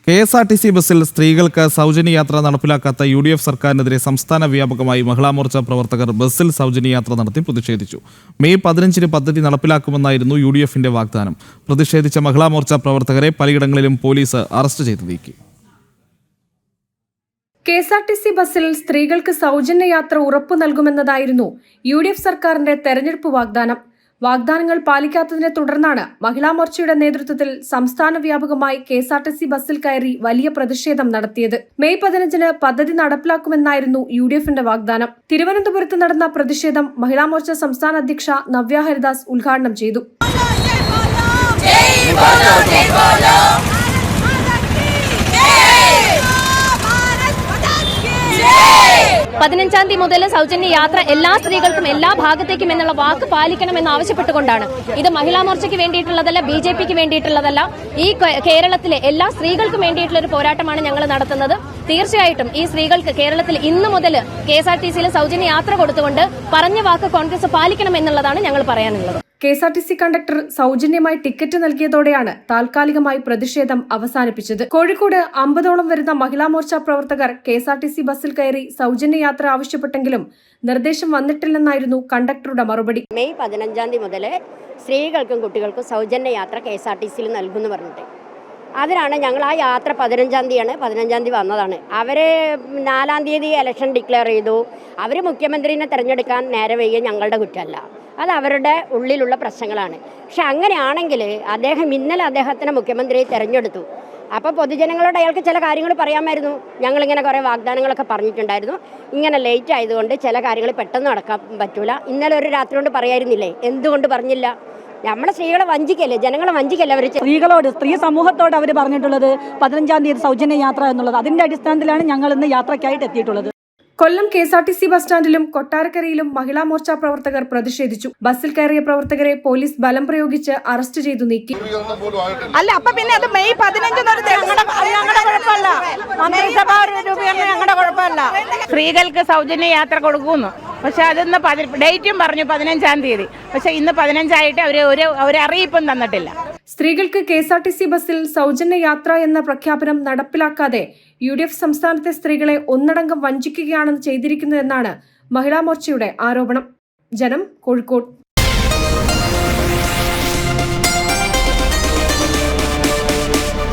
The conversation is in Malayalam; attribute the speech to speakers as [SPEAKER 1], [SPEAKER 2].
[SPEAKER 1] കെ.എസ്.ആർ.ടി.സി ബസ്സിൽ സ്ത്രീകൾക്ക് സൗജന്യ യാത്ര നടപ്പിലാക്കാത്ത യു.ഡി.എഫ് സർക്കാരിനെതിരെ സംസ്ഥാന വ്യാപകമായി മഹിളാമോർച്ച പ്രവർത്തകർ ബസ്സിൽ സൗജന്യ യാത്ര നടത്തി പ്രതിഷേധിച്ചു. മെയ് 15-ന് പദ്ധതി നടപ്പിലാക്കുമെന്നായിരുന്നു യു.ഡി.എഫിന്റെ വാഗ്ദാനം. പ്രതിഷേധിച്ച മഹിളാമോർച്ച പ്രവർത്തകരെ പലയിടങ്ങളിലും പോലീസ് അറസ്റ്റ് ചെയ്തു നീക്കി.
[SPEAKER 2] കെ.എസ്.ആർ.ടി.സി ബസ്സിൽ സ്ത്രീകൾക്ക് സൗജന്യ യാത്ര ഉറപ്പു നൽകുമെന്നതായിരുന്നു യു.ഡി.എഫ് സർക്കാരിന്റെ തെരഞ്ഞെടുപ്പ് വാഗ്ദാനം. വാഗ്ദാനങ്ങൾ പാലിക്കാത്തതിനെ തുടർന്നാണ് മഹിളാമോർച്ചയുടെ നേതൃത്വത്തിൽ സംസ്ഥാന വ്യാപകമായി കെ.എസ്.ആർ.ടി.സി ബസ്സിൽ കയറി വലിയ പ്രതിഷേധം നടത്തിയത്. മെയ് 15-ന് പദ്ധതി നടപ്പിലാക്കുമെന്നായിരുന്നു യു.ഡി.എഫിന്റെ വാഗ്ദാനം. തിരുവനന്തപുരത്ത് നടന്ന പ്രതിഷേധം മഹിളാമോർച്ച സംസ്ഥാന അധ്യക്ഷ നവ്യ ഹരിദാസ് ഉദ്ഘാടനം ചെയ്തു.
[SPEAKER 3] 15-ാം തീയതി മുതൽ സൗജന്യ യാത്ര എല്ലാ സ്ത്രീകൾക്കും എല്ലാ ഭാഗത്തേക്കും എന്നുള്ള വാക്ക് പാലിക്കണമെന്ന് ആവശ്യപ്പെട്ടുകൊണ്ടാണ്. ഇത് മഹിളാമോർച്ചയ്ക്ക് വേണ്ടിയിട്ടുള്ളതല്ല, BJPക്ക് വേണ്ടിയിട്ടുള്ളതല്ല, ഈ കേരളത്തിലെ എല്ലാ സ്ത്രീകൾക്കും വേണ്ടിയിട്ടുള്ള ഒരു പോരാട്ടമാണ് ഞങ്ങൾ നടത്തുന്നത്. തീർച്ചയായിട്ടും ഈ സ്ത്രീകൾക്ക് കേരളത്തിൽ ഇന്നു മുതൽ കെ.എസ്.ആർ.ടി.സിയിൽ സൗജന്യ യാത്ര കൊടുത്തുകൊണ്ട് പറഞ്ഞ വാക്ക് കോൺഗ്രസ് പാലിക്കണമെന്നുള്ളതാണ് ഞങ്ങൾ പറയാനുള്ളത്.
[SPEAKER 2] കെ.എസ്.ആർ.ടി.സി കണ്ടക്ടർ സൗജന്യമായി ടിക്കറ്റ് നൽകിയതോടെയാണ് താൽക്കാലികമായി പ്രതിഷേധം അവസാനിപ്പിച്ചത്. കോഴിക്കോട് 50ഓളം വരുന്ന മഹിളാമോർച്ച പ്രവർത്തകർ കെ.എസ്.ആർ.ടി.സി ബസ്സിൽ കയറി സൗജന്യ യാത്ര ആവശ്യപ്പെട്ടെങ്കിലും നിർദ്ദേശം വന്നിട്ടില്ലെന്നായിരുന്നു കണ്ടക്ടറുടെ മറുപടി.
[SPEAKER 4] മെയ് 15-ാം തീയതി മുതൽ സ്ത്രീകൾക്കും കുട്ടികൾക്കും സൗജന്യ യാത്ര കെ.എസ്.ആർ.ടി.സിയിൽ നൽകുമെന്ന് പറഞ്ഞിട്ട് അതിനാണ് ഞങ്ങൾ ആ യാത്ര 15-ാം തീയതിയാണ്. 15-ാം തീയതി വന്നതാണ്. അവർ 4-ാം തീയതി ഇലക്ഷൻ ഡിക്ലെയർ ചെയ്തു. അവർ മുഖ്യമന്ത്രിനെ തിരഞ്ഞെടുക്കാൻ നേരെ വൈകിയ ഞങ്ങളുടെ കുറ്റമല്ല, അത് അവരുടെ ഉള്ളിലുള്ള പ്രശ്നങ്ങളാണ്. പക്ഷെ അങ്ങനെയാണെങ്കിൽ ഇന്നലെ അദ്ദേഹത്തിനെ മുഖ്യമന്ത്രിയെ തിരഞ്ഞെടുത്തു. അപ്പോൾ പൊതുജനങ്ങളോട് അയാൾക്ക് ചില കാര്യങ്ങൾ പറയാമായിരുന്നു. ഞങ്ങളിങ്ങനെ കുറേ വാഗ്ദാനങ്ങളൊക്കെ പറഞ്ഞിട്ടുണ്ടായിരുന്നു. ഇങ്ങനെ ലേറ്റ് ആയതുകൊണ്ട് ചില കാര്യങ്ങൾ പെട്ടെന്ന് നടക്കാൻ പറ്റൂല. ഇന്നലെ ഒരു രാത്രി കൊണ്ട് പറയായിരുന്നില്ലേ? എന്തുകൊണ്ട് പറഞ്ഞില്ല? നമ്മളെ സ്ത്രീകളെ വഞ്ചിക്കല്ലേ, ജനങ്ങളെ വഞ്ചിക്കല്ലേ അവർ.
[SPEAKER 5] സ്ത്രീ സമൂഹത്തോട് അവർ പറഞ്ഞിട്ടുള്ളത് 15-ാം തീയതി സൗജന്യ യാത്ര എന്നുള്ളത്. അതിന്റെ അടിസ്ഥാനത്തിലാണ് ഞങ്ങൾ ഇന്ന് യാത്രയ്ക്കായിട്ട് എത്തിയിട്ടുള്ളത്.
[SPEAKER 2] കൊല്ലം കെ.എസ്.ആർ.ടി.സി ബസ് സ്റ്റാൻഡിലും കൊട്ടാരക്കരയിലും മഹിളാമോർച്ച പ്രവർത്തകർ പ്രതിഷേധിച്ചു. ബസ്സിൽ കയറിയ പ്രവർത്തകരെ പോലീസ് ബലം പ്രയോഗിച്ച് അറസ്റ്റ് ചെയ്തു നീക്കി.
[SPEAKER 6] അല്ല, അപ്പൊ പിന്നെ അത് മെയ് 15 ഞങ്ങളുടെ കുഴപ്പമല്ല, മന്ത്രിസഭാ രൂപീകരണം ഞങ്ങളുടെ കുഴപ്പമല്ല. സ്ത്രീകൾക്ക് സൗജന്യ യാത്ര കൊടുക്കുന്നു. പക്ഷെ അതിന്ന് ഡേറ്റും പറഞ്ഞു 15-ാം തീയതി. പക്ഷെ ഇന്ന് 15 ഒരു അറിയിപ്പും തന്നിട്ടില്ല.
[SPEAKER 2] സ്ത്രീകൾക്ക് കെ.എസ്.ആർ.ടി.സി ബസ്സിൽ സൗജന്യ യാത്ര എന്ന പ്രഖ്യാപനം നടപ്പിലാക്കാതെ യു.ഡി.എഫ് സംസ്ഥാനത്തെ സ്ത്രീകളെ ഒന്നടങ്കം വഞ്ചിക്കുകയാണ് ചെയ്തിരിക്കുന്നതെന്നാണ് മഹിളാമോർച്ചയുടെ ആരോപണം. ജനം, കോഴിക്കോട്.